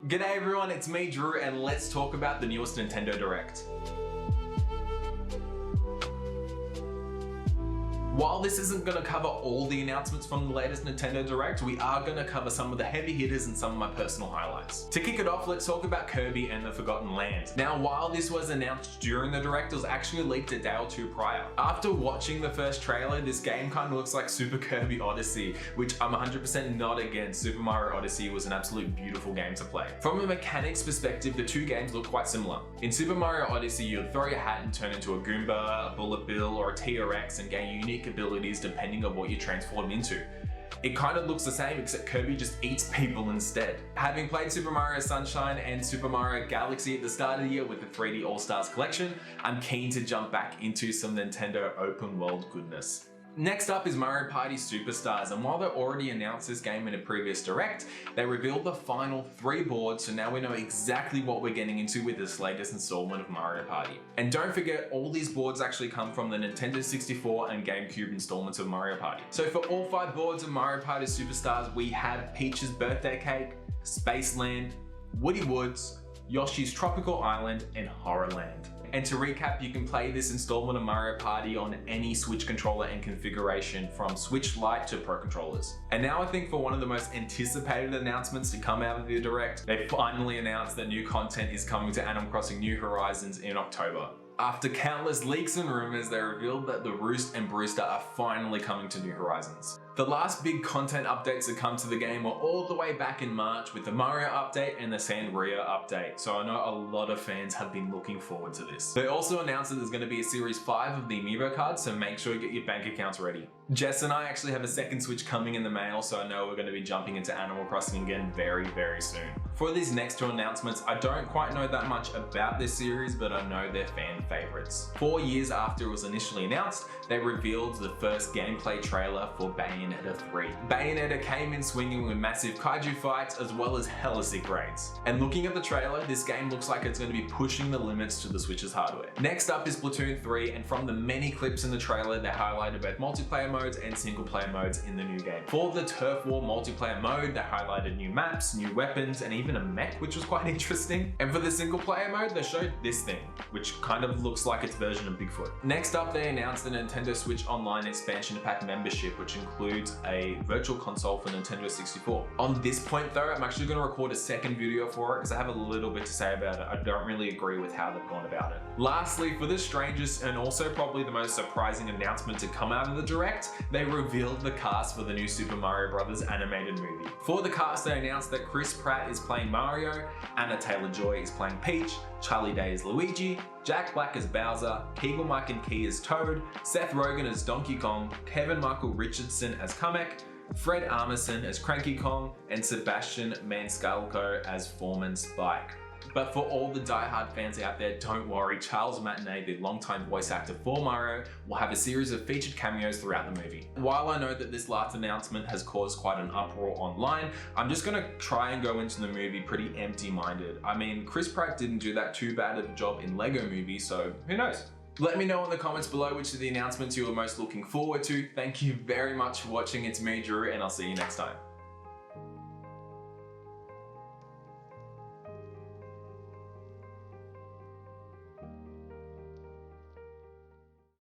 G'day everyone, it's me Drew and let's talk about the newest Nintendo Direct. While this isn't going to cover all the announcements from the latest Nintendo Direct, we are going to cover some of the heavy hitters and some of my personal highlights. To kick it off, let's talk about Kirby and the Forgotten Land. Now, while this was announced during the Direct, it was actually leaked a day or two prior. After watching the first trailer, this game kind of looks like Super Kirby Odyssey, which I'm 100% not against. Super Mario Odyssey was an absolute beautiful game to play. From a mechanics perspective, the two games look quite similar. In Super Mario Odyssey, you'd throw your hat and turn into a Goomba, a Bullet Bill, or a T-Rex and gain unique abilities depending on what you transform into. It kind of looks the same, except Kirby just eats people instead. Having played Super Mario Sunshine and Super Mario Galaxy at the start of the year with the 3D All-Stars collection, I'm keen to jump back into some Nintendo open world goodness. Next up is Mario Party Superstars, and while they already announced this game in a previous Direct, they revealed the final 3 boards, so now we know exactly what we're getting into with this latest installment of Mario Party. And don't forget, all these boards actually come from the Nintendo 64 and GameCube installments of Mario Party. So for all 5 boards of Mario Party Superstars, we have Peach's Birthday Cake, Spaceland, Woody Woods, Yoshi's Tropical Island, and Horrorland. And to recap, you can play this installment of Mario Party on any Switch controller and configuration from Switch Lite to Pro controllers. And now I think for one of the most anticipated announcements to come out of the Direct, they finally announced that new content is coming to Animal Crossing New Horizons in October. After countless leaks and rumors, they revealed that the Roost and Brewster are finally coming to New Horizons. The last big content updates that come to the game were all the way back in March with the Mario update and the Sangria update, so I know a lot of fans have been looking forward to this. They also announced that there's going to be a Series 5 of the Amiibo cards, so make sure you get your bank accounts ready. Jess and I actually have a second Switch coming in the mail, so I know we're going to be jumping into Animal Crossing again very, very soon. For these next 2 announcements, I don't quite know that much about this series, but I know they're fan favorites. 4 years after it was initially announced, they revealed the first gameplay trailer for Bayonetta 3. Bayonetta came in swinging with massive kaiju fights as well as hella sick raids. And looking at the trailer, this game looks like it's going to be pushing the limits to the Switch's hardware. Next up is Platoon 3, and from the many clips in the trailer, they highlighted both multiplayer modes and single player modes in the new game. For the Turf War multiplayer mode, they highlighted new maps, new weapons, and even a mech, which was quite interesting. And for the single player mode, they showed this thing, which kind of looks like its version of Bigfoot. Next up, they announced the Nintendo Switch Online Expansion Pack membership, which includes a virtual console for Nintendo 64. On this point though, I'm actually going to record a second video for it because I have a little bit to say about it. I don't really agree with how they've gone about it. Lastly, for the strangest and also probably the most surprising announcement to come out of the Direct, they revealed the cast for the new Super Mario Bros. Animated movie. For the cast, they announced that Chris Pratt is playing Mario, Anna Taylor-Joy is playing Peach, Charlie Day as Luigi, Jack Black as Bowser, Keegan-Michael Key as Toad, Seth Rogen as Donkey Kong, Kevin Michael Richardson as Kamek, Fred Armisen as Cranky Kong, and Sebastian Maniscalco as Foreman Spike. But for all the die-hard fans out there, don't worry, Charles Martinet, the longtime voice actor for Mario, will have a series of featured cameos throughout the movie. While I know that this last announcement has caused quite an uproar online, I'm just gonna try and go into the movie pretty empty-minded. I mean, Chris Pratt didn't do that too bad of a job in Lego Movie, so who knows? Let me know in the comments below which of the announcements you are most looking forward to. Thank you very much for watching. It's me, Drew, and I'll see you next time.